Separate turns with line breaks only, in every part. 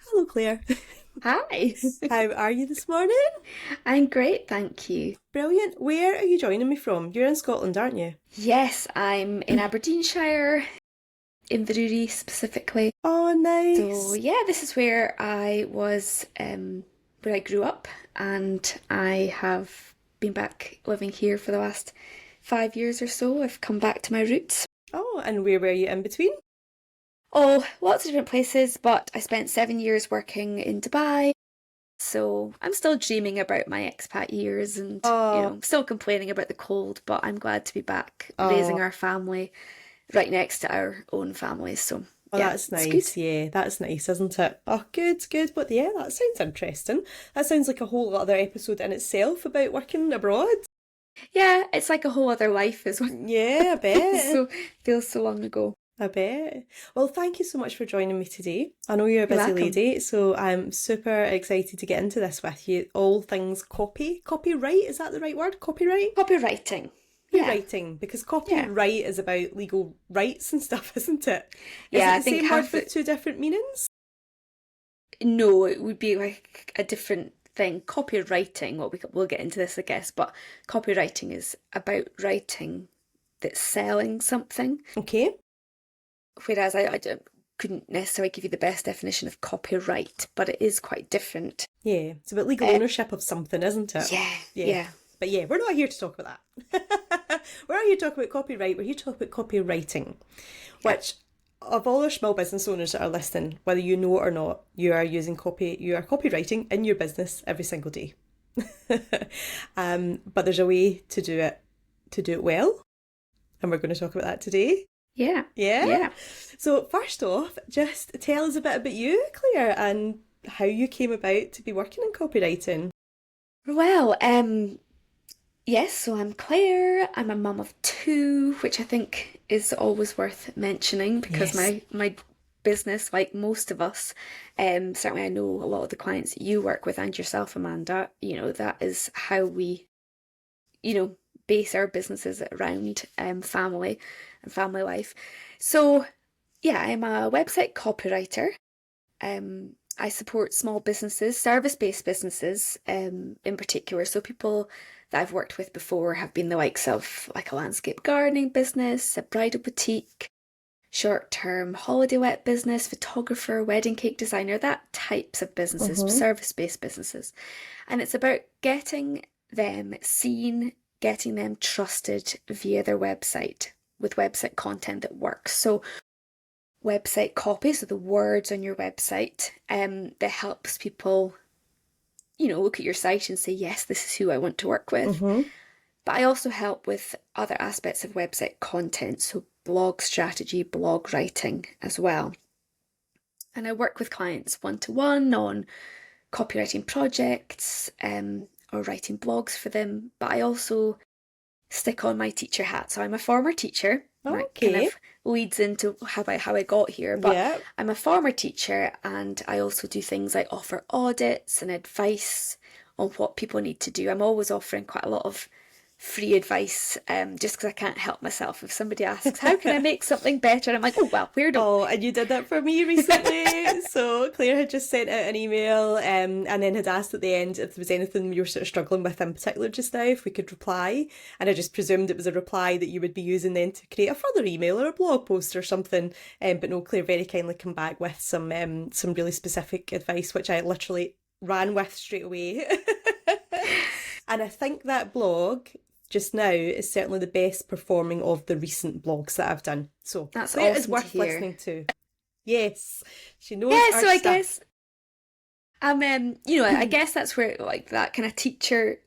Hello, Claire.
Hi.
How are you this morning?
I'm great, thank you.
Brilliant. Where are you joining me from? You're in Scotland, aren't you?
Yes, I'm in Aberdeenshire, Inverurie specifically.
Oh,
So
nice.
yeah, this is where I grew up, and I have been back living here for the last 5 years or so. I've come back to my roots.
Oh, and where were you in between?
Oh, lots of different places, but I spent 7 years working in Dubai. So I'm still dreaming about my expat years and,
Oh,
still complaining about the cold, but I'm glad to be back
oh,
raising our family right next to our own families. So
oh,
yeah,
that's
it's good.
nice. Yeah, that's nice, isn't it? Oh, good, good. But yeah, that sounds interesting. That sounds like a whole other episode in itself about working abroad.
Yeah, it's like a whole other life as well.
Yeah, I
Feels
bet.
so feels so long ago.
I bet. Well, thank you so much for joining me today. I know you're a
You're
busy
welcome.
lady, so I'm super excited to get into this with you. All things copyright, is that the right word? Copyright?
Copywriting. Yeah.
Copywriting, because
Yeah.
copyright is about legal rights and stuff, isn't it? Is
Yeah,
it
I
the
think
same word
half
with
the
two different meanings?
no, it would be like a different thing. Copywriting, we'll get into this, I guess, but copywriting is about writing that's selling something.
Okay.
Whereas couldn't necessarily give you the best definition of copyright, but it is quite different.
Yeah, it's about legal
Uh,
ownership of something, isn't it?
yeah,
Yeah.
yeah,
But yeah, we're not here to talk about that. We're not here to talk about copyright, we're here to talk about copywriting,
yeah.
which of all our small business owners that are listening, whether you know it or not, you are copywriting in your business every single day. But there's a way to do it well, and we're going to talk about that today.
Yeah,
Yeah.
yeah.
So first off, just tell us a bit about you, Claire, and how you came about to be working in copywriting.
Well, yes, so I'm Claire. I'm a mum of two, which I think is always worth mentioning because
Yes.
my business, like most of us, certainly I know a lot of the clients that you work with and yourself, Amanda, that is how we, you know, base our businesses around family and family life. So yeah, I'm a website copywriter. I support small businesses, service-based businesses, in particular. So people that I've worked with before have been the likes of like a landscape gardening business, a bridal boutique, short-term holiday let business, photographer, wedding cake designer, that types of businesses,
Mm-hmm.
service-based businesses. And it's about getting them seen, getting them trusted via their website with website content that works. So website copy, so the words on your website, that helps people, look at your site and say, yes, this is who I want to work with.
Mm-hmm.
But I also help with other aspects of website content, so blog strategy, blog writing as well. And I work with clients one to one on copywriting projects, or writing blogs for them. But I also stick on my teacher hat. So I'm a former teacher, and that kind
Okay.
of leads into how I got here. But
Yeah.
I'm a former teacher, and I also do things like offer audits and advice on what people need to do. I'm always offering quite a lot of free advice, just because I can't help myself. If somebody asks, how can I make something better? I'm like, oh, well, where don't
Oh, and you did that for me recently. So Claire had just sent out an email, and then had asked at the end if there was anything you were sort of struggling with in particular just now, if we could reply. And I just presumed it was a reply that you would be using then to create a further email or a blog post or something. But no, Claire very kindly come back with some really specific advice, which I literally ran with straight away. And I think that blog just now is certainly the best performing of the recent blogs that I've done. So
that's
Claire is
awesome to
worth
hear.
listening to. Yes, she knows
Yeah,
our
so I
stuff.
guess I guess that's where like that kind of teacher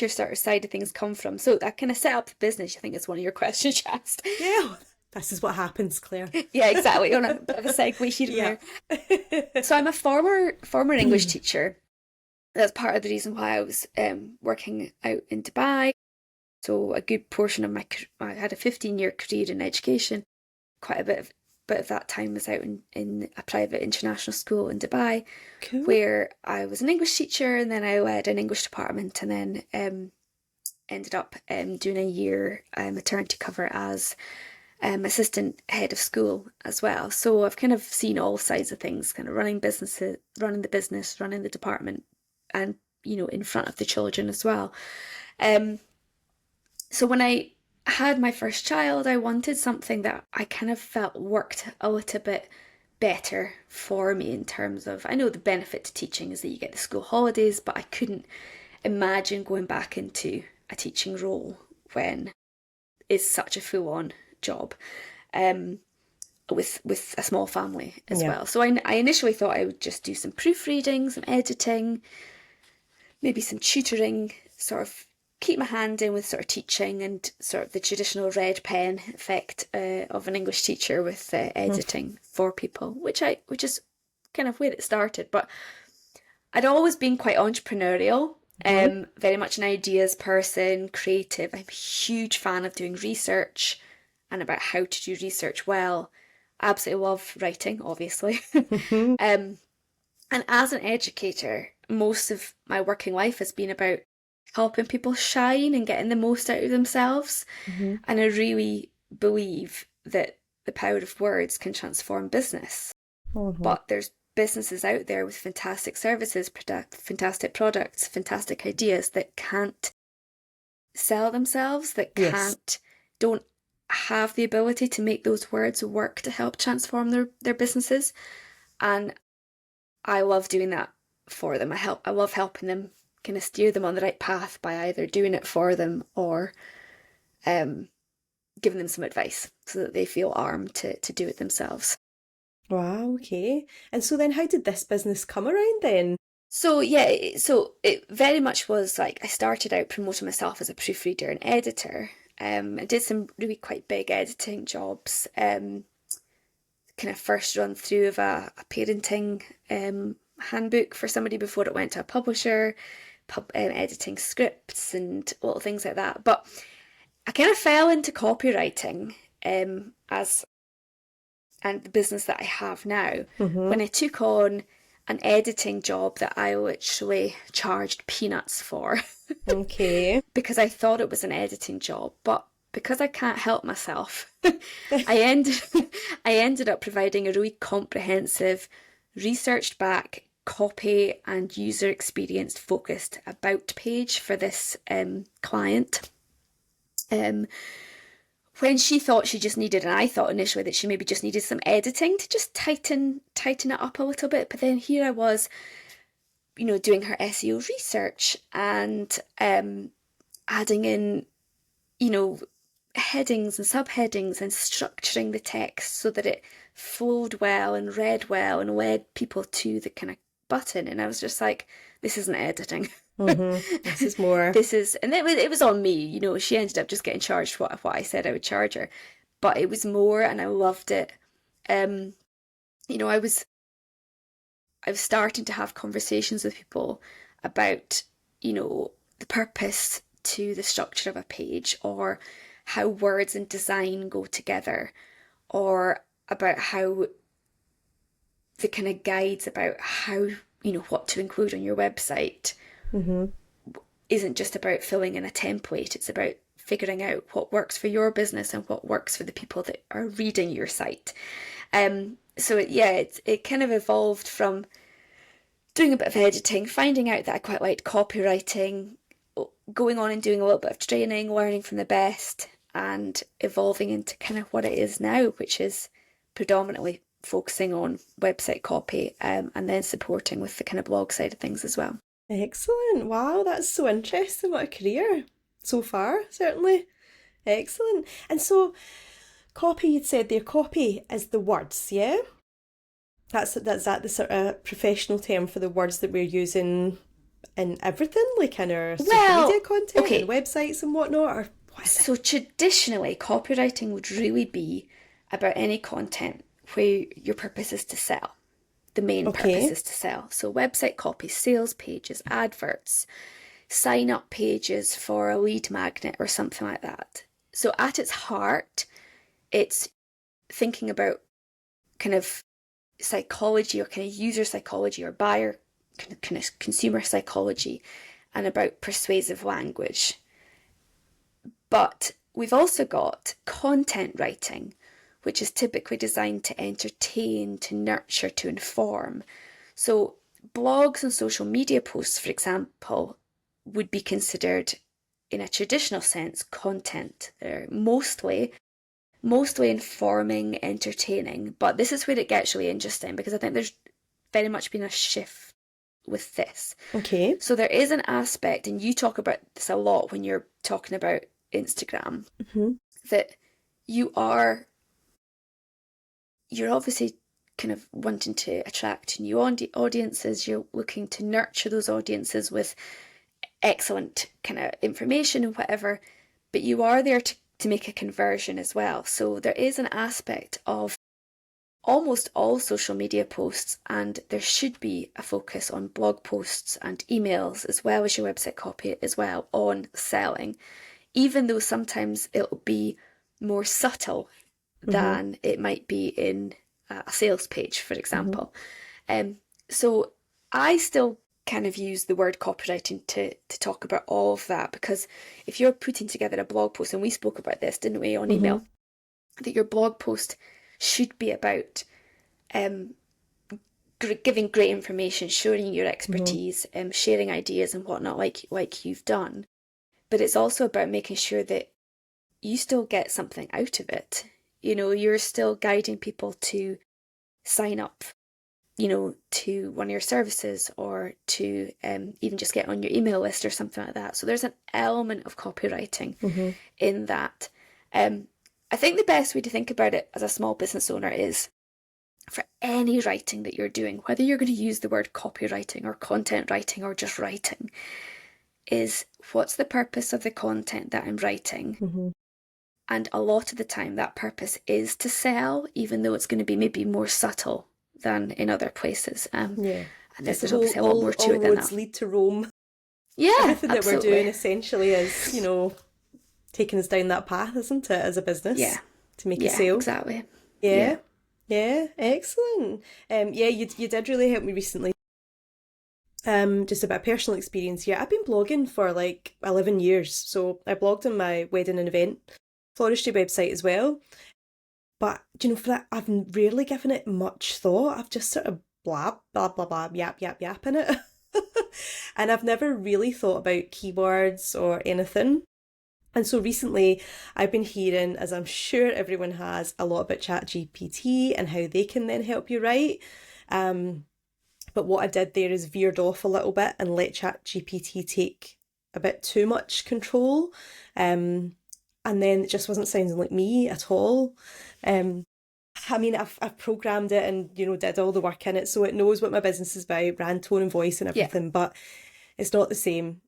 sort of side of things come from. So that kind of set up the business. I think is one of your questions you asked.
Yeah, this is what happens, Claire.
Yeah, exactly. On a bit of a segue here and
Yeah.
there. So I'm a former English teacher. That's part of the reason why I was working out in Dubai. So a good portion of I had a 15-year career in education. Quite a bit of that time was out in a private international school in Dubai,
Cool.
where I was an English teacher, and then I led an English department, and then ended up doing a year maternity cover as assistant head of school as well. So I've kind of seen all sides of things, kind of running businesses, running the business, running the department, and, in front of the children as well. So when I had my first child, I wanted something that I kind of felt worked a little bit better for me in terms of, I know the benefit to teaching is that you get the school holidays, but I couldn't imagine going back into a teaching role when it's such a full-on job, with a small family as well. So I initially thought I would just do some proofreading, some editing, maybe some tutoring, sort of keep my hand in with sort of teaching and sort of the traditional red pen effect of an English teacher with editing for people, which is kind of where it started. But I'd always been quite entrepreneurial, very much an ideas person, creative. I'm a huge fan of doing research and about how to do research well. Absolutely love writing, obviously. And as an educator, most of my working life has been about helping people shine and getting the most out of themselves. And I really believe that the power of words can transform business. But there's businesses out there with fantastic services, fantastic products, fantastic ideas that can't sell themselves, that don't have the ability to make those words work to help transform their businesses. And I love doing that for them. I love helping them kind of steer them on the right path by either doing it for them or giving them some advice so that they feel armed to do it themselves.
Wow, okay. And so then how did this business come around then?
So so it very much was like I started out promoting myself as a proofreader and editor. I did some really quite big editing jobs. Kind of first run through of a parenting handbook for somebody before it went to a publisher, editing scripts and little things like that. But I kind of fell into copywriting and the business that I have now when I took on an editing job that I literally charged peanuts for.
Okay.
Because I thought it was an editing job, but because I can't help myself, I ended up providing a really comprehensive, researched back copy and user experience focused about page for this client. When she thought she just needed, and I thought initially that she maybe just needed some editing to just tighten it up a little bit, but then here I was, doing her SEO research and adding in, headings and subheadings and structuring the text so that it flowed well and read well and led people to the kind of button. And I was just like, this isn't editing.
This is more.
And it was on me. She ended up just getting charged what I said I would charge her, but it was more, and I loved it. I was starting to have conversations with people about, the purpose to the structure of a page, or how words and design go together, or about how the kind of guides about how, what to include on your website isn't just about filling in a template. It's about figuring out what works for your business and what works for the people that are reading your site. So it kind of evolved from doing a bit of editing, finding out that I quite liked copywriting, going on and doing a little bit of training, learning from the best, and evolving into kind of what it is now, which is predominantly focusing on website copy and then supporting with the kind of blog side of things as well.
Excellent. Wow, that's so interesting. What a career so far, certainly. Excellent. And so copy, you'd said there, copy is the words, yeah? That's that the sort of professional term for the words that we're using in everything, like in our social media content and websites and whatnot, or what is it?
So traditionally, copywriting would really be about any content where your purpose is to sell. The main purpose is to sell. So website copy, sales pages, adverts, sign up pages for a lead magnet or something like that. So at its heart, it's thinking about kind of psychology or kind of user psychology or buyer kind of consumer psychology and about persuasive language. But we've also got content writing, which is typically designed to entertain, to nurture, to inform. So blogs and social media posts, for example, would be considered, in a traditional sense, content. They're mostly informing, entertaining. But this is where it gets really interesting, because I think there's very much been a shift with this.
Okay.
So there is an aspect, and you talk about this a lot when you're talking about Instagram, that you're obviously kind of wanting to attract new audiences. You're looking to nurture those audiences with excellent kind of information and whatever, but you are there to make a conversion as well. So there is an aspect of almost all social media posts, and there should be a focus on blog posts and emails, as well as your website copy, as well, on selling, even though sometimes it'll be more subtle than it might be in a sales page, for example. So I still kind of use the word copywriting to talk about all of that, because if you're putting together a blog post, and we spoke about this, didn't we, on email, that your blog post should be about giving great information, showing your expertise, sharing ideas and whatnot, like you've done. But it's also about making sure that you still get something out of it. You know, you're still guiding people to sign up, you know, to one of your services, or to even just get on your email list or something like that. So there's an element of copywriting in that. I think the best way to think about it as a small business owner is, for any writing that you're doing, whether you're going to use the word copywriting or content writing or just writing, is what's the purpose of the content that I'm writing? And a lot of the time that purpose is to sell, even though it's going to be maybe more subtle than in other places. And there's obviously a lot more to it than that.
All roads lead to Rome.
Yeah,
everything that
absolutely.
we're doing essentially is, you know, taking us down that path, isn't it, as a business?
Yeah.
To make a sale.
Exactly.
Yeah, excellent. You did really help me recently. Just a bit of personal experience here. I've been blogging for like 11 years. So I blogged on my wedding and event floristry website as well. But, you know, for that, I've rarely given it much thought. I've just sort of blab, blah, blah, blah, yap in it. And I've never really thought about keywords or anything. And so recently I've been hearing, as I'm sure everyone has, a lot about ChatGPT and how they can then help you write. But what I did there is veered off a little bit and let ChatGPT take a bit too much control. And then it just wasn't sounding like me at all. I mean, I've programmed it and, you know, did all the work in it, so it knows what my business is about, brand, tone and voice and everything, but it's not the same.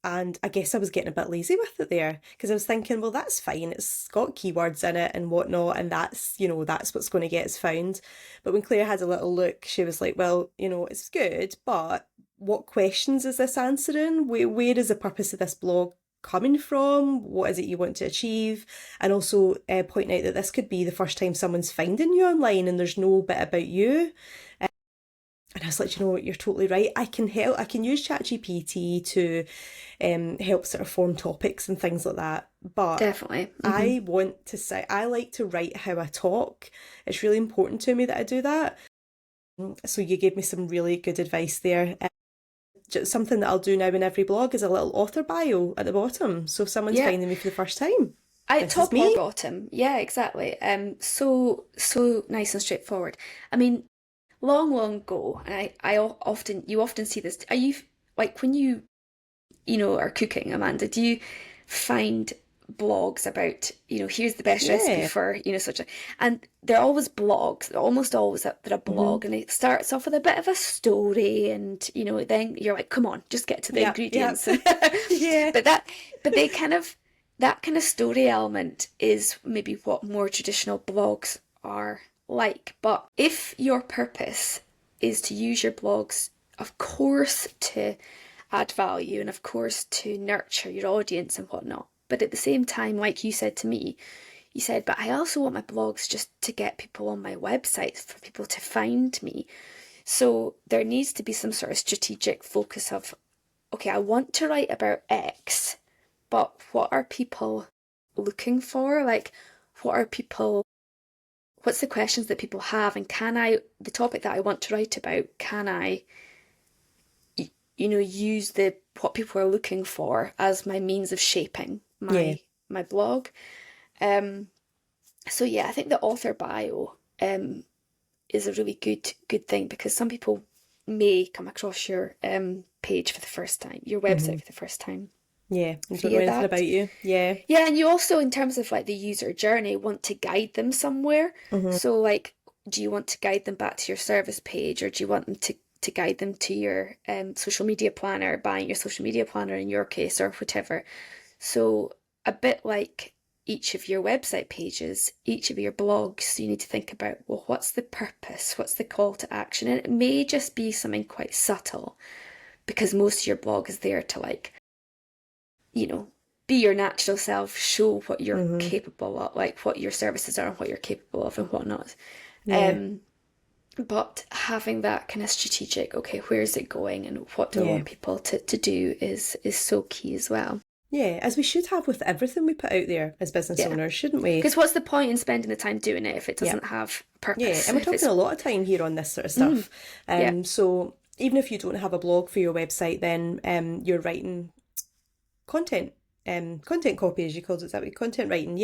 And I guess I was getting a bit lazy with it there, because I was thinking, well, that's fine. It's got keywords in it and whatnot, and that's, you know, that's what's going to get us found. But when Claire had a little look, she was like, well, you know, it's good, but what questions is this answering? Where is the purpose of this blog coming from? What is it you want to achieve? And also pointing out that this could be the first time someone's finding you online and there's no bit about you. And I was like, you know what, you're totally right. I can use ChatGPT to help sort of form topics and things like that. But
definitely.
I want to say, I like to write how I talk. It's really important to me that I do that. So you gave me some really good advice there. Just something that I'll do now in every blog is a little author bio at the bottom. So if someone's finding me for the first time,
top or bottom. Yeah, exactly. So nice and straightforward. I mean, long ago, and you often see this. Are you, like, when you know, are cooking, Amanda, do you find blogs about, you know, here's the best recipe for, you know, such a, and they're always blogs, they're almost always they're a blog, and it starts off with a bit of a story, and, you know, then you're like, come on, just get to the ingredients. But they kind of, that kind of story element is maybe what more traditional blogs are like. But if your purpose is to use your blogs, of course, to add value, and of course to nurture your audience and whatnot, but at the same time, like you said to me, you said, but I also want my blogs just to get people on my website, for people to find me. So there needs to be some sort of strategic focus of, okay, I want to write about X, but what are people looking for? Like, what's the questions that people have? And the topic that I want to write about, can I, use what people are looking for as my means of shaping
Yeah.
my blog? So yeah, I think the author bio is a really good thing, because some people may come across your page for the first time, your website for the first time.
Yeah, and don't know
Via
anything
that.
about you. Yeah.
Yeah, and you also, in terms of like the user journey, want to guide them somewhere. So like, do you want to guide them back to your service page, or do you want them to guide them to your social media planner, buying your social media planner in your case, or whatever? So a bit like each of your website pages, each of your blogs, you need to think about, well, what's the purpose? What's the call to action? And it may just be something quite subtle, because most of your blog is there to, like, be your natural self, show what you're capable of, like what your services are and what you're capable of and whatnot.
Yeah.
But having that kind of strategic, okay, where's it going and what do I want people to do is so key as well.
Yeah, as we should have with everything we put out there as business owners, shouldn't we?
Because what's the point in spending the time doing it if it doesn't have purpose?
Yeah, and we're talking a lot of time here on this sort of stuff. So even if you don't have a blog for your website, then you're writing content. Content copy, as you called it, is that way? Content writing,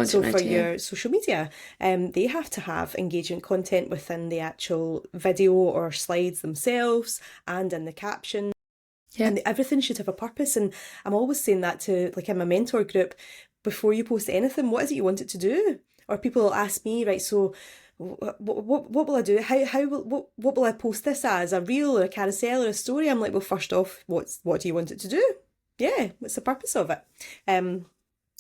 so for your social media, they have to have engagement content within the actual video or slides themselves and in the caption. Yeah. And everything should have a purpose. And I'm always saying that to, like, in my mentor group, before you post anything, what is it you want it to do? Or people will ask me, right, so what will I do? What will I post this as? A reel or a carousel or a story? I'm like, well, first off, what do you want it to do? Yeah, what's the purpose of it?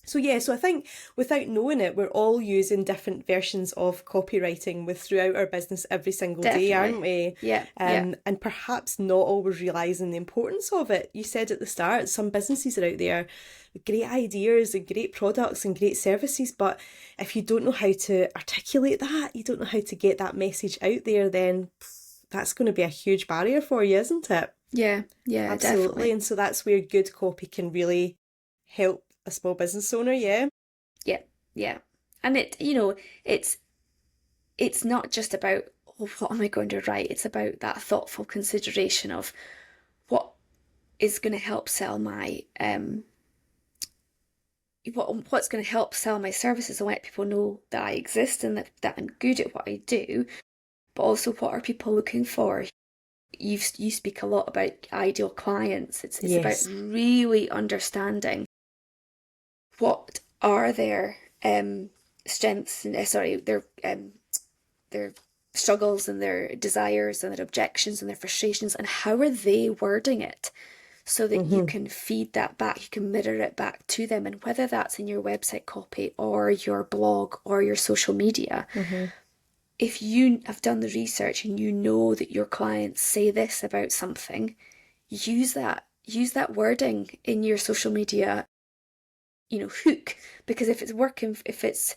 So I think without knowing it, we're all using different versions of copywriting throughout our business every single day, aren't we?
Yeah.
And perhaps not always realising the importance of it. You said at the start, some businesses are out there with great ideas and great products and great services, but if you don't know how to articulate that, you don't know how to get that message out there, then that's going to be a huge barrier for you, isn't it?
Yeah,
absolutely.
Definitely.
And so that's where good copy can really help a small business owner. Yeah.
And it's not just about, oh, what am I going to write? It's about that thoughtful consideration of what is going to help sell my what's going to help sell my services and let people know that I exist and that I'm good at what I do, but also what are people looking for. You speak a lot about ideal clients. It's about really understanding what are their strengths and their struggles and their desires and their objections and their frustrations, and how are they wording it so that you can feed that back, you can mirror it back to them. And whether that's in your website copy or your blog or your social media, if you have done the research and you know that your clients say this about something, use that wording in your social media, hook. Because if it's working, if it's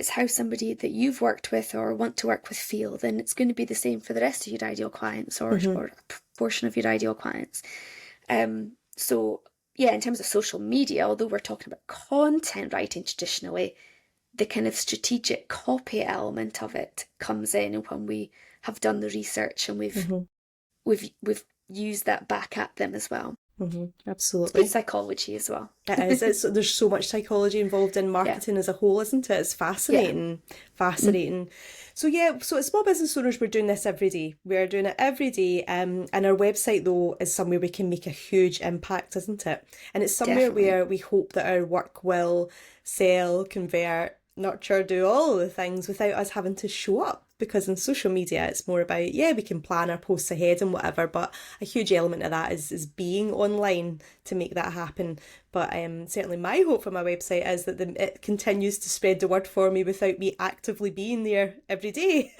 how somebody that you've worked with or want to work with feel, then it's going to be the same for the rest of your ideal clients, or a portion of your ideal clients. So in terms of social media, although we're talking about content writing traditionally, the kind of strategic copy element of it comes in when we have done the research and we've used that back at them as well.
Absolutely.
It's psychology as well.
It is. There's so much psychology involved in marketing as a whole, isn't it? It's fascinating. So as small business owners, we're doing this every day. We're doing it every day. And our website, though, is somewhere we can make a huge impact, isn't it? And it's somewhere where we hope that our work will sell, convert, nurture, do all the things without us having to show up. Because in social media, it's more about, we can plan our posts ahead and whatever, but a huge element of that is being online to make that happen. But certainly my hope for my website is that it continues to spread the word for me without me actively being there every day.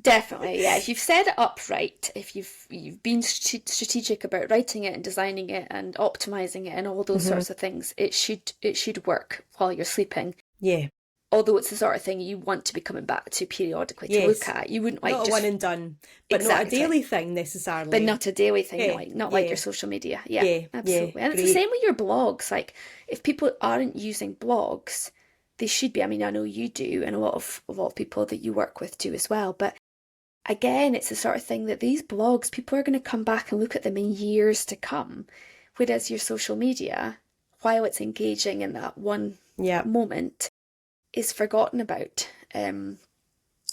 Definitely, yeah. If you've set it up right, if you've been strategic about writing it and designing it and optimizing it and all those sorts of things, it should work while you're sleeping.
Yeah.
although it's the sort of thing you want to be coming back to periodically to look at. You wouldn't like
not a
just
one and done, but not a daily thing necessarily.
But not a daily thing,
Yeah,
not like your social media. Yeah, absolutely. And it's the same with your blogs. Like, if people aren't using blogs, they should be. I mean, I know you do, and a lot of people that you work with do as well. But again, it's the sort of thing that these blogs, people are going to come back and look at them in years to come. Whereas your social media, while it's engaging in that one moment, is forgotten about.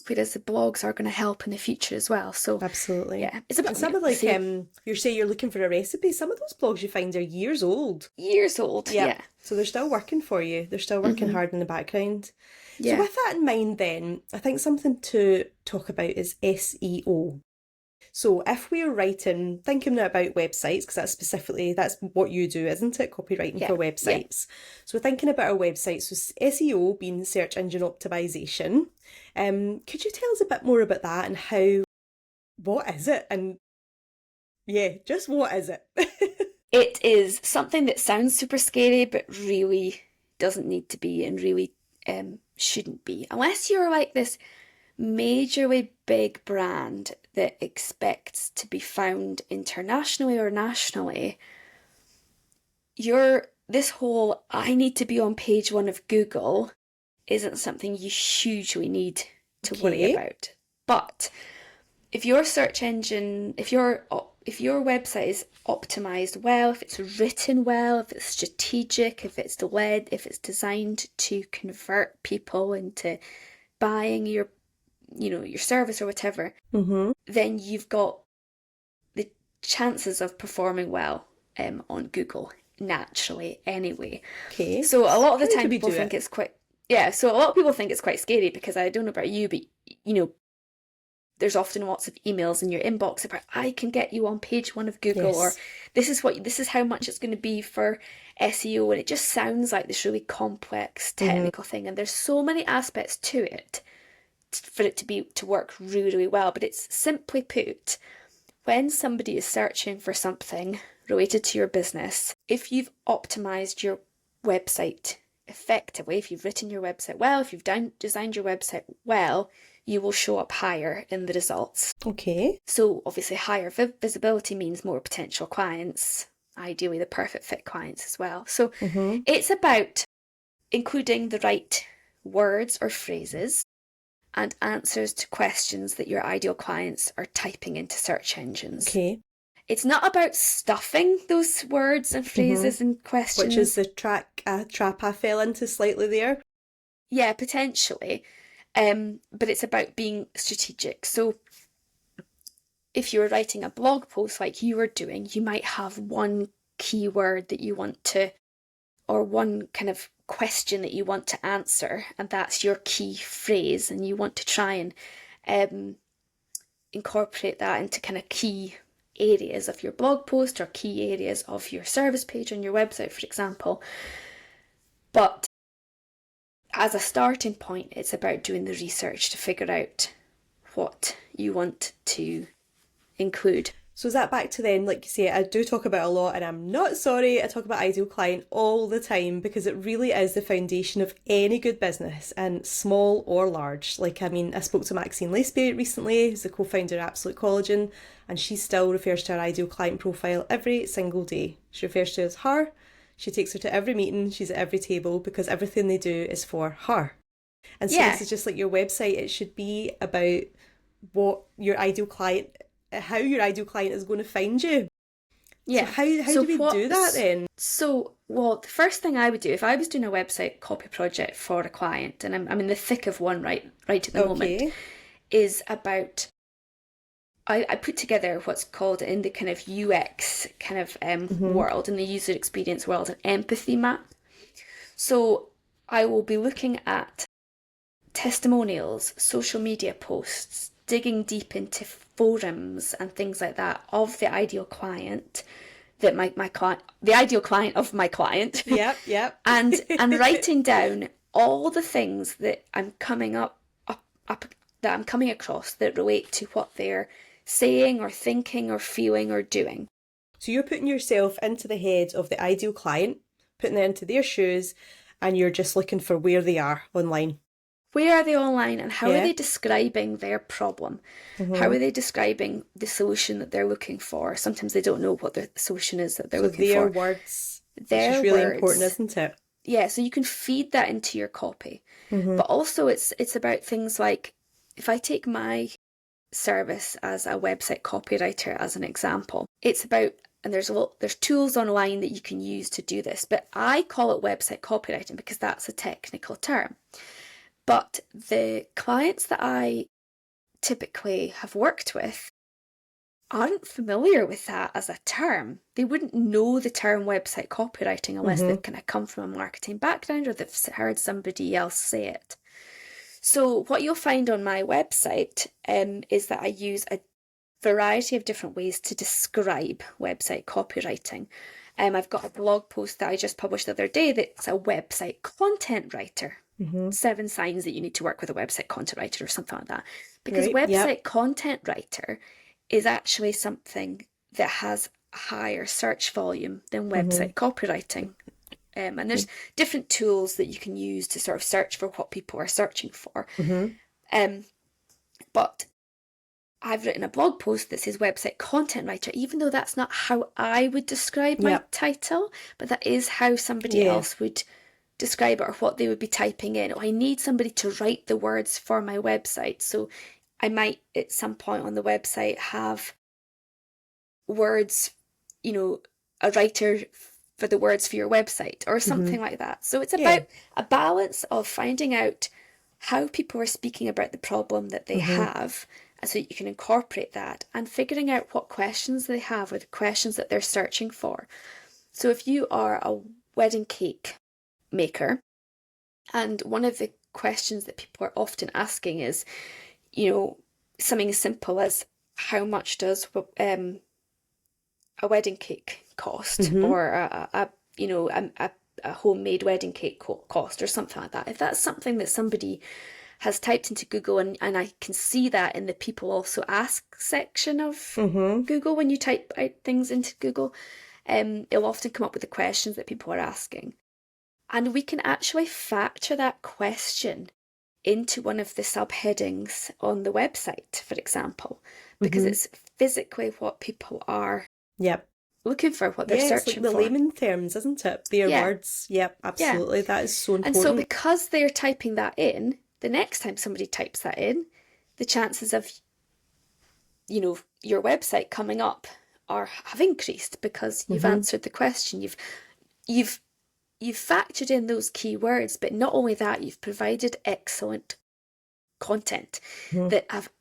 Whereas the blogs are going to help in the future as well. So
absolutely,
yeah, it's about
some of like you say you're looking for a recipe. Some of those blogs you find are years old.
Yeah.
So they're still working for you. They're still working hard in the background.
Yeah.
So with that in mind, then I think something to talk about is SEO. So if we're thinking about websites, because that's what you do, isn't it? Copywriting for websites. Yeah. So we're thinking about our websites. So SEO being search engine optimization. Could you tell us a bit more about that and what is it? And just what is it?
It is something that sounds super scary, but really doesn't need to be, and really shouldn't be. Unless you're like this majorly big brand that expects to be found internationally or nationally, this whole I need to be on page 1 of Google isn't something you hugely need to worry about. But if your search engine, if your website is optimized well, if it's written well, if it's strategic, if it's designed to convert people into buying your service or whatever, then you've got the chances of performing well on Google naturally anyway.
Okay.
So a lot of the time people think it's quite so a lot of people think it's quite scary, because I don't know about you, but there's often lots of emails in your inbox about I can get you on page 1 of Google, or this is how much it's going to be for SEO, and it just sounds like this really complex technical thing, and there's so many aspects to it for it to work really, really well. But it's simply put, when somebody is searching for something related to your business, if you've optimized your website effectively, if you've written your website well, if you've designed your website well, you will show up higher in the results.
Okay.
So obviously higher visibility means more potential clients, ideally the perfect fit clients as well. So it's about including the right words or phrases and answers to questions that your ideal clients are typing into search engines.
Okay.
It's not about stuffing those words and phrases and questions.
Which is the trap I fell into slightly there.
Yeah, potentially. But it's about being strategic. So if you're writing a blog post like you were doing, you might have one keyword that you want to, or one kind of question that you want to answer, and that's your key phrase, and you want to try and incorporate that into kind of key areas of your blog post or key areas of your service page on your website, for example. But as a starting point, it's about doing the research to figure out what you want to include.
So is that back to then, like you say, I do talk about it a lot, and I'm not sorry, I talk about ideal client all the time, because it really is the foundation of any good business, and small or large. Like, I mean, I spoke to Maxine Laceby recently, who's the co-founder of Absolute Collagen, and she still refers to her ideal client profile every single day. She refers to it as her. She takes her to every meeting, she's at every table, because everything they do is for her. And so this is just like your website. It should be about what your ideal client, how your ideal client is going to find you. Yeah. So how do we do that then?
So, well, the first thing I would do if I was doing a website copy project for a client, and I'm in the thick of one right at the moment, is about, I put together what's called, in the kind of UX kind of world, in the user experience world, an empathy map. So I will be looking at testimonials, social media posts, digging deep into forums and things like that of the ideal client, that my client, the ideal client of my client.
Yep.
and writing down all the things that I'm coming that I'm coming across that relate to what they're saying or thinking or feeling or doing.
So you're putting yourself into the head of the ideal client, putting them into their shoes, and you're just looking for where they are online.
where are they online and how are
Yeah.
they describing their problem? How are they describing the solution that they're looking for? Sometimes they don't know what the solution is that they're
So
looking
their
for.
words, which is
Their
really important,
words.
isn't it?
Yeah, so you can feed that into your copy. But also it's about things like, if I take my service as a website copywriter as an example, it's about, and there's tools online that you can use to do this, but I call it website copywriting because that's a technical term. But the clients that I typically have worked with aren't familiar with that as a term. They wouldn't know the term website copywriting unless they've kind of come from a marketing background or they've heard somebody else say it. So what you'll find on my website is that I use a variety of different ways to describe website copywriting. I've got a blog post that I just published the other day that's a website content writer. 7 signs that you need to work with a website content writer or something like that. Because website content writer is actually something that has a higher search volume than website copywriting. And there's different tools that you can use to sort of search for what people are searching for. But I've written a blog post that says website content writer, even though that's not how I would describe my title, but that is how somebody else would describe it or what they would be typing in. I need somebody to write the words for my website. So I might at some point on the website have words, a writer for the words for your website or something like that. So it's about a balance of finding out how people are speaking about the problem that they have, so you can incorporate that, and figuring out what questions they have or the questions that they're searching for. So if you are a wedding cake maker, and one of the questions that people are often asking is, something as simple as, how much does a wedding cake cost, or a homemade wedding cake cost, or something like that. If that's something that somebody has typed into Google, and I can see that in the people also ask section of Google, when you type out things into Google, it'll often come up with the questions that people are asking. And we can actually factor that question into one of the subheadings on the website, for example, because it's physically what people are looking for, what they're searching
it's like the
for.
layman terms, isn't it? Their words. Yep, absolutely. That is so important.
And so because they're typing that in, the next time somebody types that in, the chances of, your website coming up have increased because you've answered the question. You've factored in those keywords, but not only that, you've provided excellent content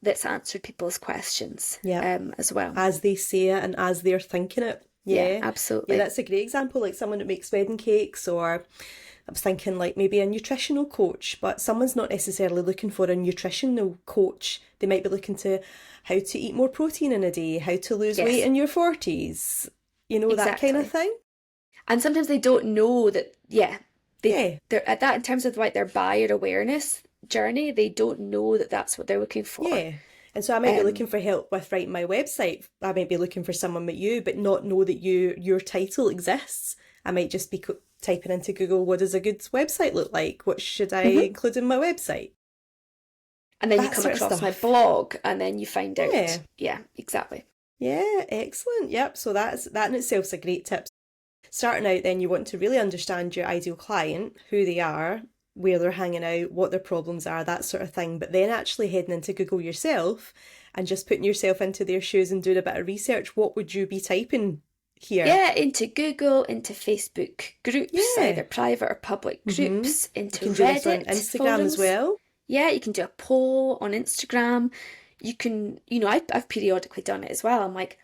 that's answered people's questions as well.
As they say it and as they're thinking it.
Yeah, absolutely.
Yeah, that's a great example, like someone that makes wedding cakes, or I was thinking like maybe a nutritional coach, but someone's not necessarily looking for a nutritional coach. They might be looking to how to eat more protein in a day, how to lose weight in your 40s, that kind of thing.
And sometimes they don't know that, they're at that, in terms of like their buyer awareness journey, they don't know that that's what they're looking for.
Yeah. And so I might be looking for help with writing my website. I might be looking for someone like you, but not know that your title exists. I might just be typing into Google, what does a good website look like? What should I include in my website?
And then you come across my blog, and then you find out. Yeah, exactly.
Yeah, excellent. Yep. So that in itself is a great tip. Starting out, then you want to really understand your ideal client, who they are, where they're hanging out, what their problems are, that sort of thing. But then actually heading into Google yourself and just putting yourself into their shoes and doing a bit of research. What would you be typing here?
Yeah, into Google, into Facebook groups, either private or public groups, into
you can
Reddit,
do this on Instagram
forums
as well.
Yeah, you can do a poll on Instagram. You can, I've periodically done it as well. I'm like,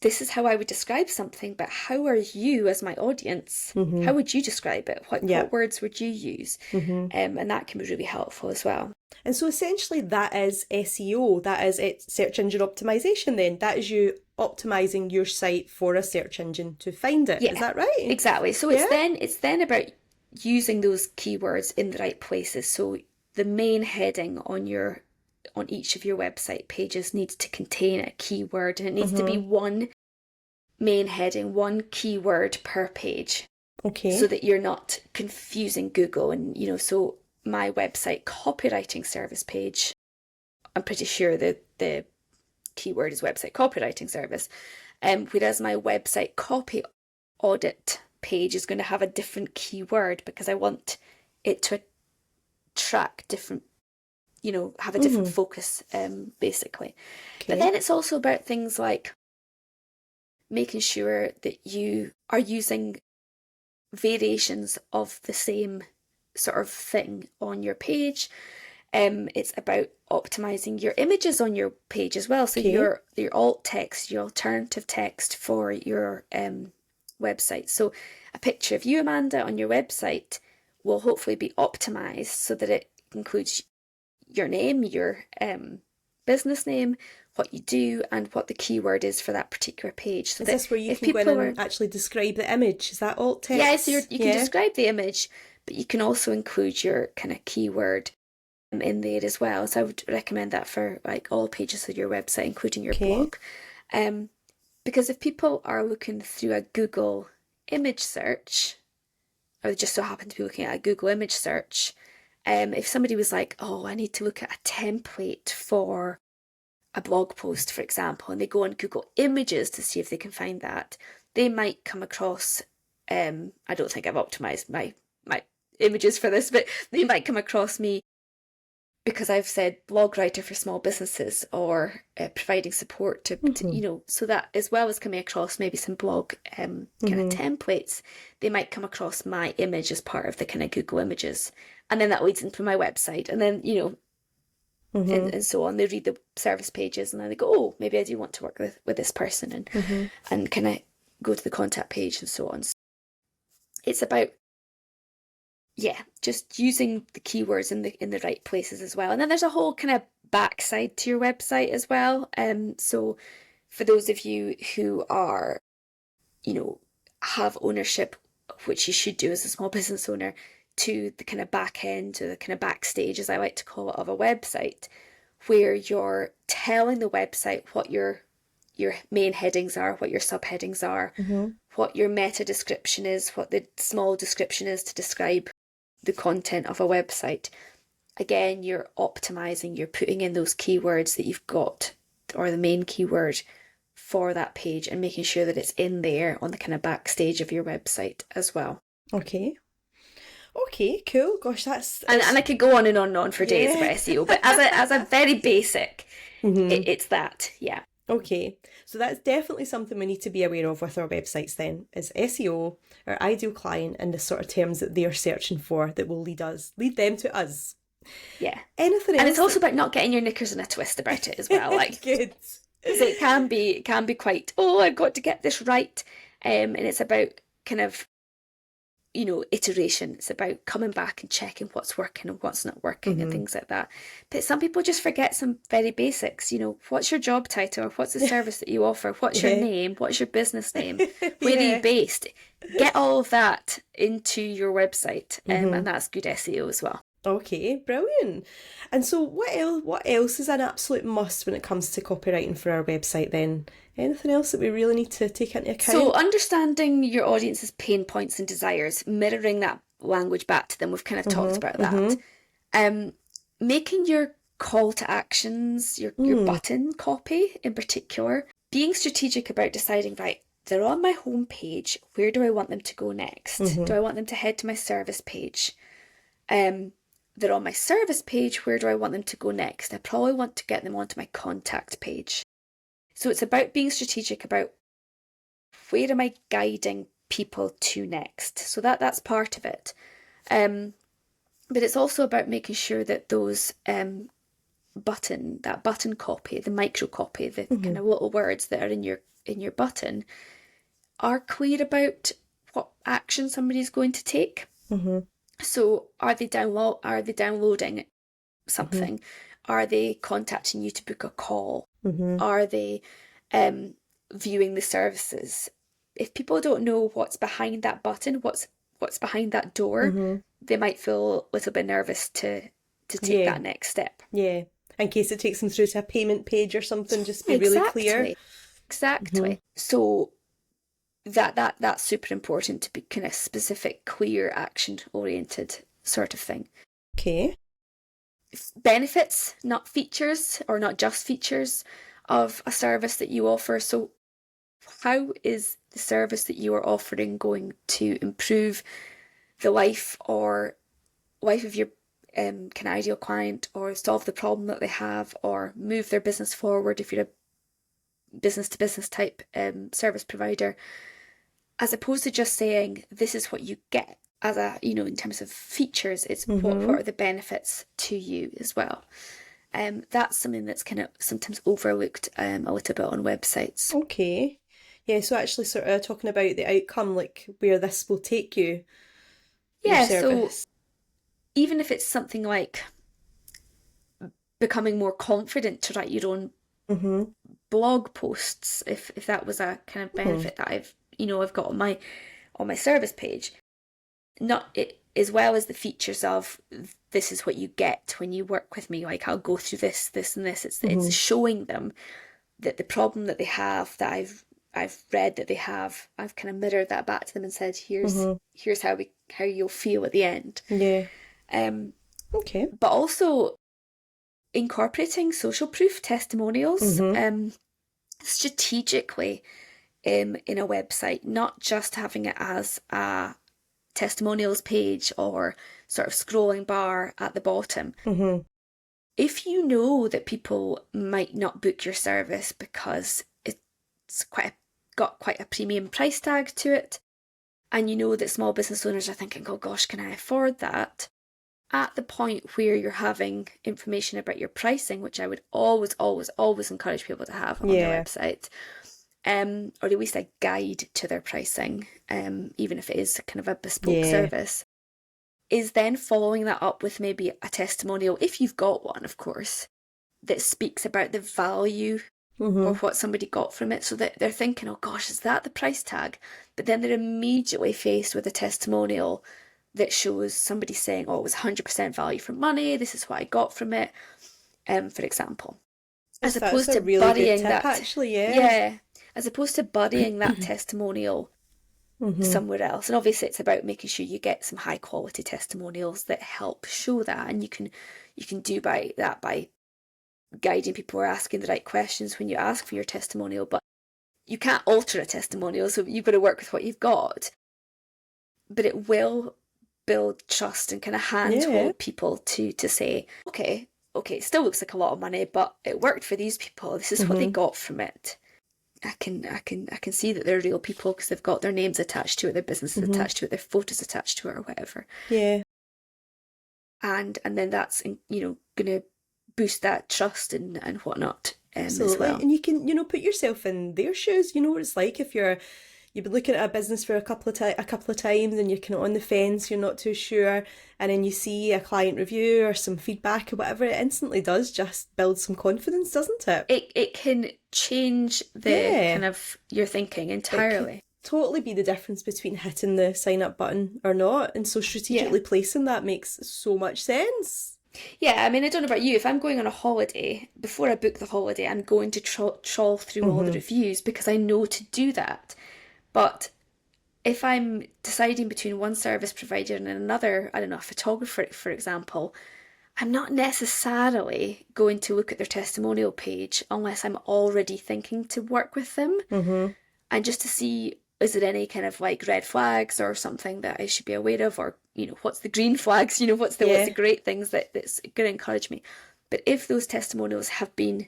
this is how I would describe something, but how are you as my audience? How would you describe it? What words would you use? And that can be really helpful as well.
And so essentially that is SEO, that is search engine optimization then. That is you optimizing your site for a search engine to find it. Is that right?
Exactly. So it's then about using those keywords in the right places. So the main heading on each of your website pages needs to contain a keyword, and it needs to be one main heading, one keyword per page.
Okay.
So that you're not confusing Google, and so my website copywriting service page, I'm pretty sure that the keyword is website copywriting service, whereas my website copy audit page is going to have a different keyword because I want it to attract different, have a different focus, basically.
Okay.
But then it's also about things like making sure that you are using variations of the same sort of thing on your page. It's about optimizing your images on your page as well. So your alt text, your alternative text for your website. So a picture of you, Amanda, on your website will hopefully be optimized so that it includes your name, your business name, what you do, and what the keyword is for that particular page. So
is this where you can go in and actually describe the image? Is that alt text?
Yeah, so you can describe the image, but you can also include your kind of keyword in there as well. So I would recommend that for like all pages of your website, including your blog. Because if people are looking through a Google image search, or they just so happen to be looking at a Google image search, if somebody was like, oh, I need to look at a template for a blog post, for example, and they go on Google Images to see if they can find that, they might come across, I don't think I've optimized my images for this, but they might come across me because I've said blog writer for small businesses, or providing support to, so that as well as coming across maybe some blog kind of templates, they might come across my image as part of the kind of Google Images. And then that leads into my website. And then, and so on. They read the service pages and then they go, oh, maybe I do want to work with this person, and kind of go to the contact page and so on. So it's about, just using the keywords in the right places as well. And then there's a whole kind of backside to your website as well. So for those of you who are, have ownership, which you should do as a small business owner, to the kind of back end, or the kind of backstage, as I like to call it, of a website, where you're telling the website what your main headings are, what your subheadings are, what your meta description is, what the small description is to describe the content of a website. Again, you're optimizing, you're putting in those keywords that you've got, or the main keyword for that page, and making sure that it's in there on the kind of backstage of your website as well.
Okay, cool. Gosh, that's...
And I could go on and on for days about SEO, but as a very basic, it's that, yeah.
Okay, so that's definitely something we need to be aware of with our websites then, is SEO, our ideal client, and the sort of terms that they are searching for that will lead them to us.
Yeah.
Anything else?
And it's also about not getting your knickers in a twist about it as well. Like,
good.
So it can be quite, I've got to get this right. And it's about kind of, iteration. It's about coming back and checking what's working and what's not working and things like that. But some people just forget some very basics. What's your job title, or what's the service that you offer? What's your name? What's your business name? Where are you based? Get all of that into your website, and that's good SEO as well.
Okay, brilliant. And so what else is an absolute must when it comes to copywriting for our website then? Anything else that we really need to take into account?
So understanding your audience's pain points and desires, mirroring that language back to them. We've kind of talked about that. Making your call to actions, your button copy in particular, being strategic about deciding, right, they're on my homepage, where do I want them to go next? Do I want them to head to my service page? They're on my service page, where do I want them to go next? I probably want to get them onto my contact page. So it's about being strategic about where am I guiding people to next. So that's part of it. But it's also about making sure that those button copy, the micro copy, the kind of little words that are in your button, are clear about what action somebody's going to take. So are they downloading something? Are they contacting you to book a call? Are they viewing the services? If people don't know what's behind that button, what's behind that door, they might feel a little bit nervous to take that next step.
Yeah, in case it takes them through to a payment page or something, just be really clear.
Exactly. So that's super important, to be kind of specific, clear, action oriented sort of thing.
Okay.
Benefits, not features, or not just features of a service that you offer. So how is the service that you are offering going to improve the life of your kind of ideal client, or solve the problem that they have, or move their business forward if you're a business to business type service provider, as opposed to just saying this is what you get as a, in terms of features. It's what are the benefits to you as well. That's something that's kind of sometimes overlooked a little bit on websites.
Okay. Yeah, so actually sort of talking about the outcome, like where this will take you, your
Yeah, so
service.
even if it's something like becoming more confident to write your own
Mm-hmm.
blog posts, if that was a kind of
Mm-hmm.
benefit that I've got on my service page, not it as well as the features of this is what you get when you work with me, like I'll go through this and this. It's showing them that the problem that they have, that I've read that they have, I've kind of mirrored that back to them and said, here's how you'll feel at the end.
Yeah.
um
Okay.
but also incorporating social proof testimonials strategically in a website, not just having it as a testimonials page or sort of scrolling bar at the bottom. If you know that people might not book your service because it's got quite a premium price tag to it, and you know that small business owners are thinking, oh gosh, can I afford that? At the point where you're having information about your pricing, which I would always, always, always encourage people to have on their website, or at least a guide to their pricing, even if it is kind of a bespoke service, is then following that up with maybe a testimonial, if you've got one, of course, that speaks about the value or what somebody got from it, so that they're thinking, oh gosh, is that the price tag? But then they're immediately faced with a testimonial that shows somebody saying, oh, it was 100% value for money, this is what I got from it, for example. As opposed to
really
burying
good tip,
that,
actually,
as opposed to burying that testimonial somewhere else. And obviously it's about making sure you get some high quality testimonials that help show that, and you can do by guiding people or asking the right questions when you ask for your testimonial. But you can't alter a testimonial, so you've got to work with what you've got. But it will build trust and kind of handhold people to say, okay, it still looks like a lot of money, but it worked for these people. This is what they got from it. I can see that they're real people because they've got their names attached to it, their businesses attached to it, their photos attached to it, or whatever.
Yeah.
And then that's going to boost that trust and whatnot.
Absolutely.
As well.
And you can, put yourself in their shoes. You know what it's like if you've been looking at a business for a couple of times and you're kind of on the fence, you're not too sure, and then you see a client review or some feedback or whatever, it instantly does just build some confidence, doesn't it?
It can change the kind of your thinking entirely.
Totally be the difference between hitting the sign up button or not, and so strategically placing that makes so much sense.
Yeah, I mean, I don't know about you. If I'm going on a holiday, before I book the holiday, I'm going to trawl through all the reviews because I know to do that. But if I'm deciding between one service provider and another, I don't know, a photographer, for example, I'm not necessarily going to look at their testimonial page unless I'm already thinking to work with them. And just to see, is there any kind of like red flags or something that I should be aware of, or what's the green flags, what's the great things that's going to encourage me. But if those testimonials have been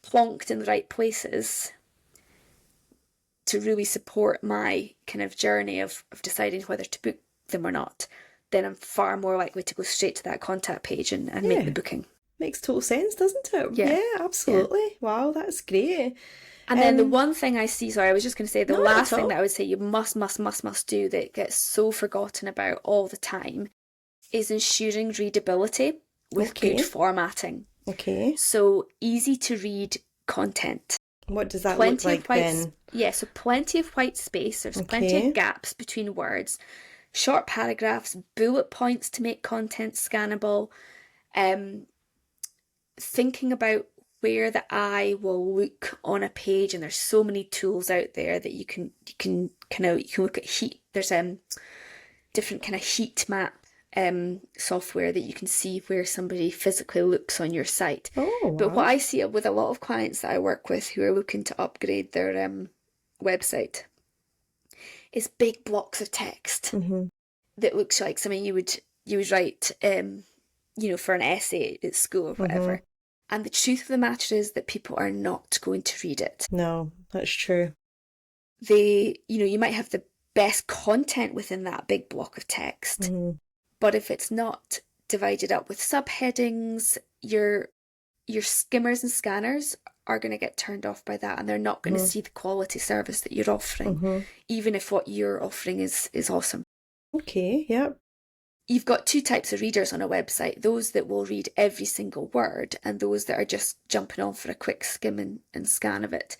plonked in the right places to really support my kind of journey of deciding whether to book them or not, then I'm far more likely to go straight to that contact page and make the booking.
Makes total sense, doesn't it? Yeah, absolutely. Yeah. Wow, that's great.
And then the one thing I see, sorry, I was just going to say, the last thing that I would say you must do that gets so forgotten about all the time is ensuring readability with good formatting.
Okay.
So easy to read content.
What does that look like then?
Yeah, so plenty of white space. There's plenty of gaps between words. Short paragraphs, bullet points to make content scannable. Thinking about where the eye will look on a page, and there's so many tools out there that you can look at heat. There's different kind of heat map software that you can see where somebody physically looks on your site.
Oh,
But what
wow.
I see with a lot of clients that I work with who are looking to upgrade their website is big blocks of text
Mm-hmm.
that looks like something you would write, for an essay at school or
Mm-hmm.
whatever. And the truth of the matter is that people are not going to read it.
No, that's true.
You might have the best content within that big block of text,
Mm-hmm.
but if it's not divided up with subheadings, your skimmers and scanners are going to get turned off by that, and they're not going to see the quality service that you're offering,
Mm-hmm.
even if what you're offering is awesome.
Okay, yeah.
You've got two types of readers on a website: those that will read every single word, and those that are just jumping on for a quick skim and scan of it.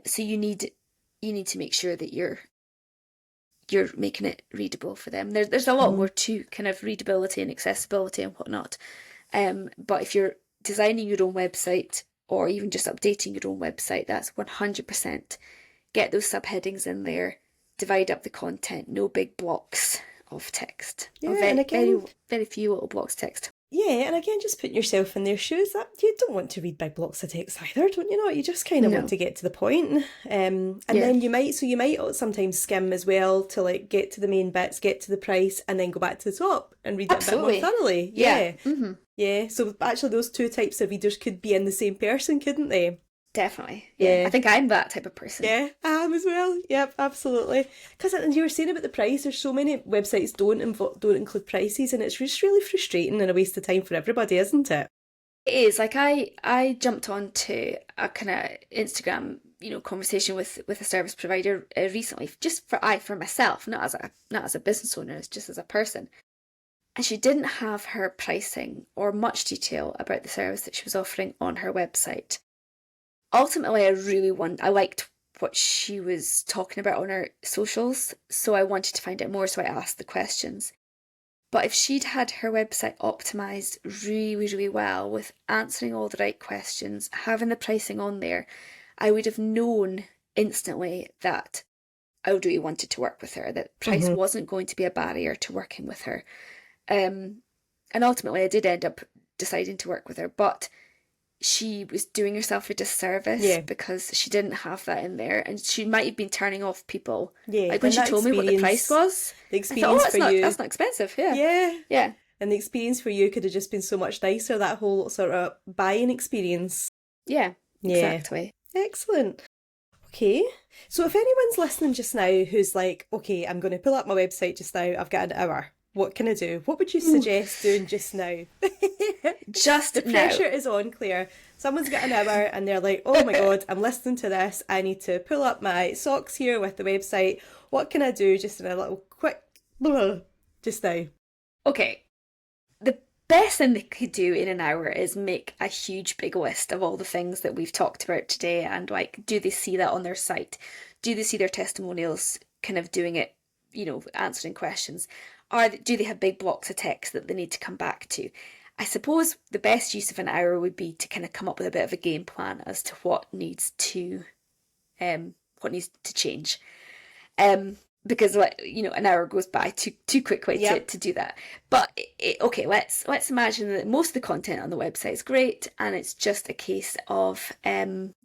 So you need to make sure that you're making it readable for them. There's a lot more to kind of readability and accessibility and whatnot. But if you're designing your own website or even just updating your own website, that's 100% get those subheadings in there, divide up the content, no big blocks of text.
Yeah,
Or very,
and again,
very few little blocks of text.
yeah, and again, just putting yourself in their shoes, that you don't want to read big blocks of text either, don't you know? You just kind of want
No.
to get to the point. And
Yeah.
then you might sometimes skim as well to like get to the main bits, get to the price, and then go back to the top and read it a bit more
Absolutely.
thoroughly.
Yeah.
Yeah. Yeah. So actually those two types of readers could be in the same person, couldn't they?
Definitely. Yeah. I think I'm that type of person.
Yeah, I am as well. Yep, absolutely. Because you were saying about the price, there's so many websites don't include prices, and it's just really frustrating and a waste of time for everybody, isn't it?
It is. Like I jumped onto a kind of Instagram, conversation with a service provider recently, just for myself, not as a business owner, it's just as a person. And she didn't have her pricing or much detail about the service that she was offering on her website. Ultimately, I liked what she was talking about on her socials, so I wanted to find out more, so I asked the questions. But if she'd had her website optimized really, really well with answering all the right questions, having the pricing on there, I would have known instantly that I really wanted to work with her, that price wasn't going to be a barrier to working with her. And ultimately, I did end up deciding to work with her, but she was doing herself a disservice because she didn't have that in there, and she might have been turning off people.
Yeah,
like when she told me what the price was,
the
experience
I thought,
that's not expensive.
Yeah. And the experience for you could have just been so much nicer, that whole sort of buying experience.
Yeah, exactly.
Excellent. Okay, so if anyone's listening just now who's like, okay, I'm going to pull up my website just now, I've got an hour. What can I do? What would you suggest doing just now?
Just
the pressure is on, Claire. Someone's got an hour and they're like, oh my God, I'm listening to this. I need to pull up my socks here with the website. What can I do just in a little quick just now?
Okay. The best thing they could do in an hour is make a huge big list of all the things that we've talked about today, and like, do they see that on their site? Do they see their testimonials kind of doing it, answering questions? Do they have big blocks of text that they need to come back to? I suppose the best use of an hour would be to kind of come up with a bit of a game plan as to what needs to change. Because an hour goes by too quickly to do that. But okay, let's imagine that most of the content on the website is great, and it's just a case of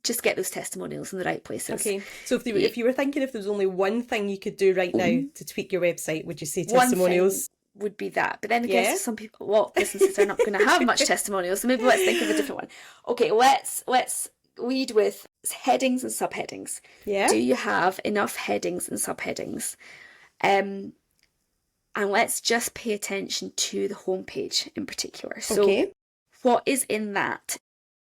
just get those testimonials in the right places.
Okay, so if you were thinking if there was only one thing you could do right now to tweak your website, would you say testimonials?
One thing would be that. But then again, some people, a lot of businesses are not going to have much testimonials, so maybe let's think of a different one. Okay, let's lead with headings and subheadings.
Yeah.
Do you have enough headings and subheadings? And let's just pay attention to the homepage in particular. So what is in that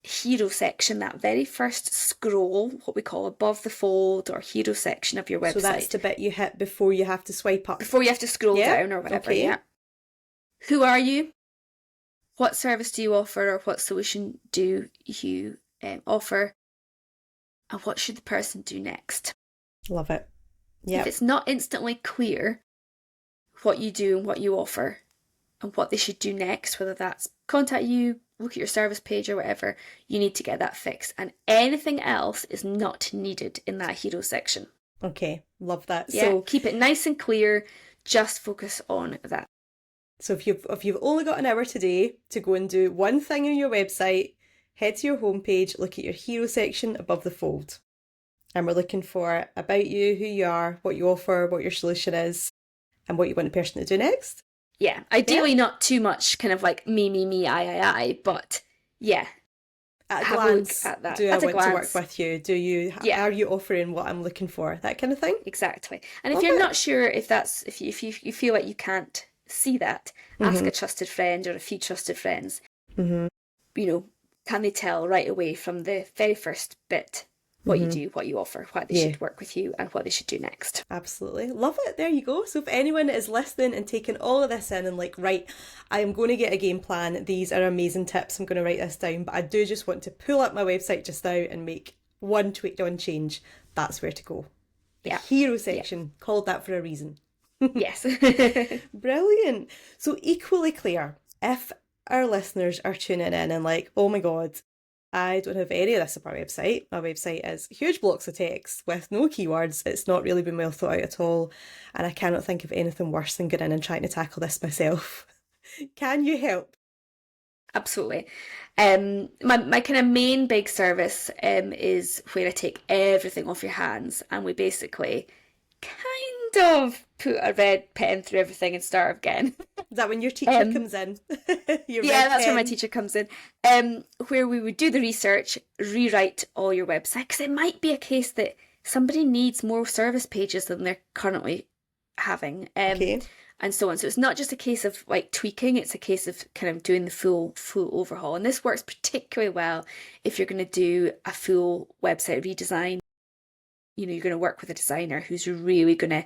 hero section, that very first scroll, what we call above the fold or hero section of your website?
So that's the bit you hit before you have to swipe up.
Before you have to scroll down or whatever.
Okay.
Yeah. Who are you? What service do you offer, or what solution do you offer? And what should the person do next?
Love it. Yeah.
If it's not instantly clear what you do and what you offer and what they should do next, whether that's contact you, look at your service page or whatever, you need to get that fixed. And anything else is not needed in that hero section.
Okay, love that.
Yeah, so keep it nice and clear. Just focus on that.
So if you've only got an hour today to go and do one thing on your website, head to your homepage, look at your hero section above the fold. And we're looking for about you, who you are, what you offer, what your solution is, and what you want the person to do next.
Yeah, ideally not too much kind of like me, I, but yeah.
At a
Have
glance,
a look at that.
do I
At a
want to work
glance.
with you?
Yeah.
Are you offering what I'm looking for? That kind of thing.
Exactly. And if
Love
you're
it.
not sure if you feel like you can't see that, ask a trusted friend or a few trusted friends.
Mm-hmm.
You know, can they tell right away from the very first bit what you do, what you offer, what they should work with you, and what they should do next.
Absolutely. Love it. There you go. So if anyone is listening and taking all of this in and like, right, I am going to get a game plan. These are amazing tips. I'm going to write this down, but I do just want to pull up my website just now and make one tweaked on change. That's where to go. The hero section, called that for a reason.
Yes.
Brilliant. So equally clear, if our listeners are tuning in and like, oh my God, I don't have any of this on my website. My website is huge blocks of text with no keywords. It's not really been well thought out at all. And I cannot think of anything worse than going in and trying to tackle this myself. Can you help?
Absolutely. My kind of main big service is where I take everything off your hands and we basically kind of put a red pen through everything and start again.
Is that when your teacher comes in?
Yeah, that's where my teacher comes in. Where we would do the research, rewrite all your website, because it might be a case that somebody needs more service pages than they're currently having.
Okay.
And so on. So it's not just a case of like tweaking, it's a case of kind of doing the full overhaul. And this works particularly well if you're going to do a full website redesign. You know, you're going to work with a designer who's really going to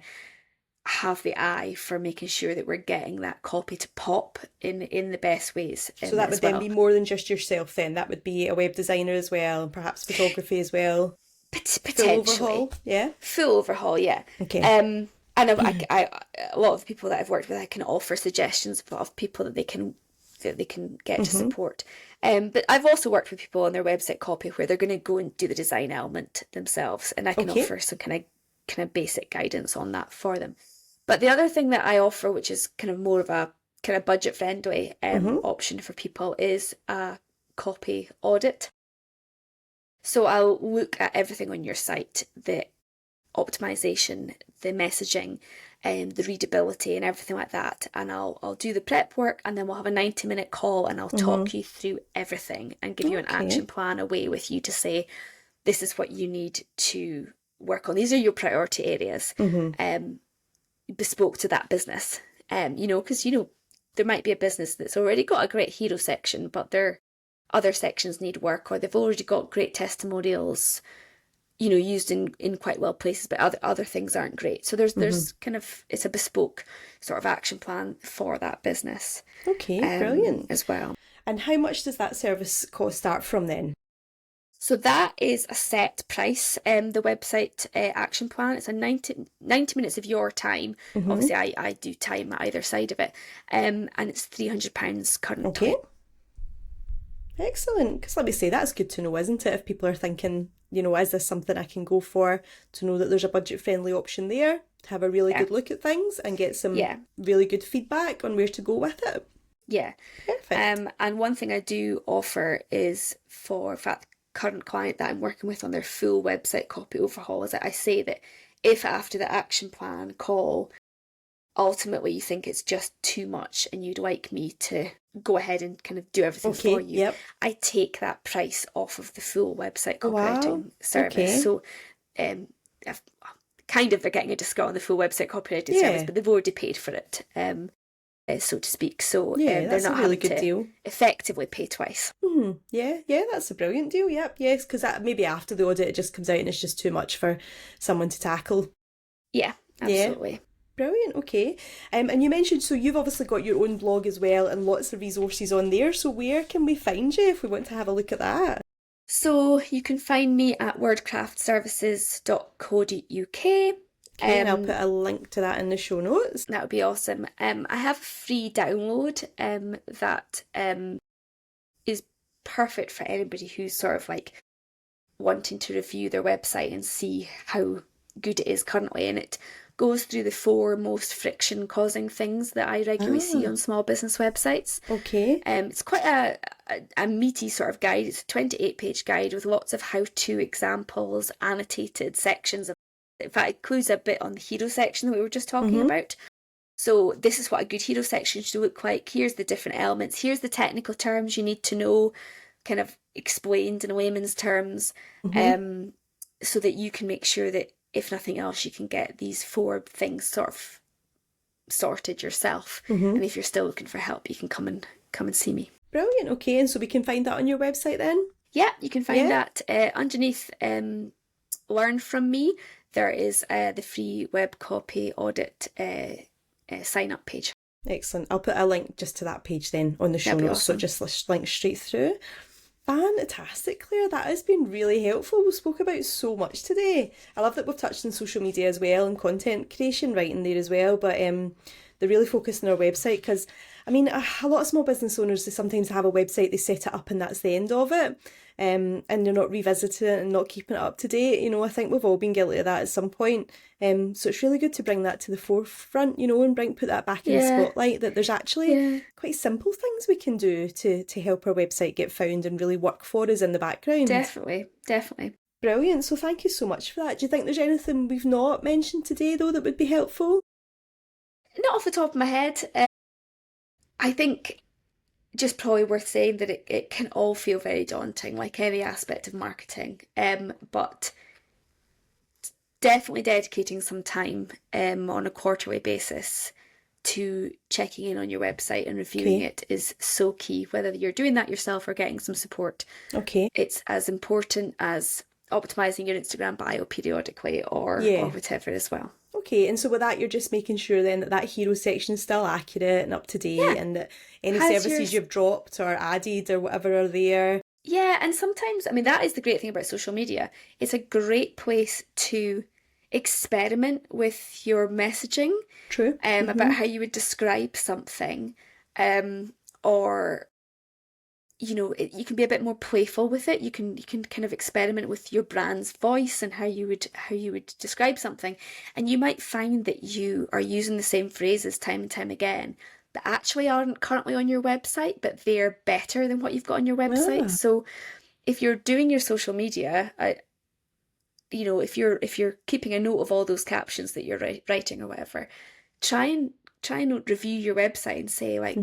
have the eye for making sure that we're getting that copy to pop in the best ways.
So that would then be more than just yourself then. That would be a web designer as well, and perhaps photography as well.
Potentially.
Full overhaul, yeah?
Full overhaul, yeah.
Okay.
And I a lot of people that I've worked with, I can offer suggestions of people that they can get to support. But I've also worked with people on their website copy where they're going to go and do the design element themselves, and I can offer some kind of basic guidance on that for them. But the other thing that I offer, which is kind of more of a kind of budget friendly option for people, is a copy audit. So I'll look at everything on your site, the optimization, the messaging, the readability and everything like that, and I'll do the prep work, and then we'll have a 90-minute call and I'll talk you through everything and give you an action plan away with you to say, this is what you need to work on. These are your priority areas, bespoke to that business. Because there might be a business that's already got a great hero section, but their other sections need work, or they've already got great testimonials, used in quite well places, but other things aren't great. So there's kind of, it's a bespoke sort of action plan for that business.
Okay, brilliant.
As well.
And how much does that service cost start from then?
So that is a set price. The website action plan, it's a 90 minutes of your time. Obviously, I do time at either side of it. And it's £300 currently.
Okay. Excellent. Because let me say, that's good to know, isn't it? If people are thinking, is this something I can go for, to know that there's a budget-friendly option there, to have a really good look at things and get some really good feedback on where to go with it.
Yeah.
Perfect.
And one thing I do offer is for that current client that I'm working with on their full website copy overhaul, is that I say that if after the action plan call, ultimately you think it's just too much and you'd like me to go ahead and kind of do everything for you, I take that price off of the full website copywriting service. Okay. So I've kind of, they're getting a discount on the full website copywriting service, but they've already paid for it, so to speak. So they're
that's
not
a really good deal.
Effectively pay twice.
Yeah, that's a brilliant deal. Yep, yes, because maybe after the audit it just comes out and it's just too much for someone to tackle.
Yeah, absolutely.
Yeah. Brilliant, okay. And you mentioned, so you've obviously got your own blog as well and lots of resources on there. So where can we find you if we want to have a look at that?
So you can find me at wordcraftservices.co.uk.
Okay, and I'll put a link to that in the show notes.
That would be awesome. I have a free download that is perfect for anybody who's sort of like wanting to review their website and see how good it is currently, and it goes through the 4 most friction-causing things that I regularly see on small business websites.
Okay.
It's quite a meaty sort of guide. It's a 28-page guide with lots of how-to examples, annotated sections. In fact, it includes a bit on the hero section that we were just talking about. So this is what a good hero section should look like. Here's the different elements. Here's the technical terms you need to know, kind of explained in layman's terms, so that you can make sure that, if nothing else, you can get these 4 things sort of sorted yourself. And if you're still looking for help, you can come and see me.
Brilliant. Okay, and so we can find that on your website then?
Yeah, you can find that underneath Learn From Me. There is the free web copy audit sign up page.
Excellent. I'll put a link just to that page then on the show notes, so just link straight through. Fantastic, Claire. That has been really helpful. We spoke about so much today. I love that we've touched on social media as well and content creation right in there as well, but they're really focused on our website because, I mean, a lot of small business owners, they sometimes have a website, they set it up and that's the end of it. And they're not revisiting it and not keeping it up to date. You know, I think we've all been guilty of that at some point. So it's really good to bring that to the forefront, you know, and put that back in the spotlight, that there's actually quite simple things we can do to help our website get found and really work for us in the background.
Definitely.
Brilliant. So thank you so much for that. Do you think there's anything we've not mentioned today, though, that would be helpful?
Not off the top of my head. I think just probably worth saying that it can all feel very daunting, like any aspect of marketing. But definitely dedicating some time on a quarterly basis to checking in on your website and reviewing it is so key, whether you're doing that yourself or getting some support.
Okay.
It's as important as optimizing your Instagram bio periodically or whatever as well.
Okay, and so with that, you're just making sure then that hero section is still accurate and up to date, and that any services you've dropped or added or whatever are there.
Yeah, and sometimes, I mean, that is the great thing about social media. It's a great place to experiment with your messaging.
True.
About how you would describe something, or you know, you can be a bit more playful with it. You can kind of experiment with your brand's voice and how you would describe something, and you might find that you are using the same phrases time and time again that actually aren't currently on your website, but they're better than what you've got on your website. So if you're doing your social media, you know, if you're keeping a note of all those captions that you're writing or whatever, try and review your website and say, like,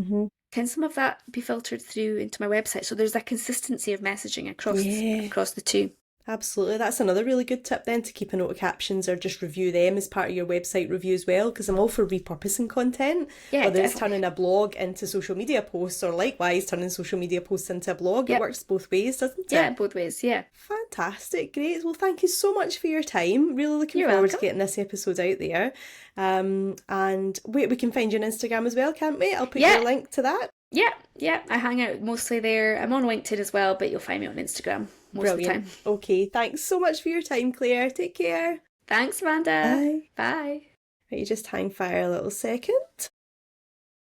can some of that be filtered through into my website? So there's a consistency of messaging across the two.
Absolutely. That's another really good tip then, to keep a note of captions or just review them as part of your website review as well, because I'm all for repurposing content.
Yeah,
whether it's turning a blog into social media posts or likewise turning social media posts into a blog. It works both ways, doesn't it?
Yeah, both ways, yeah.
Fantastic. Great. Well, thank you so much for your time. Really looking forward to getting this episode out there. And we can find you on Instagram as well, can't we? I'll put your link to that. Yeah. I hang out mostly there. I'm on LinkedIn as well, but you'll find me on Instagram most of the time. Okay, thanks so much for your time, Claire. Take care.
Thanks, Amanda.
Bye.
Bye.
Right, you just hang fire a little second.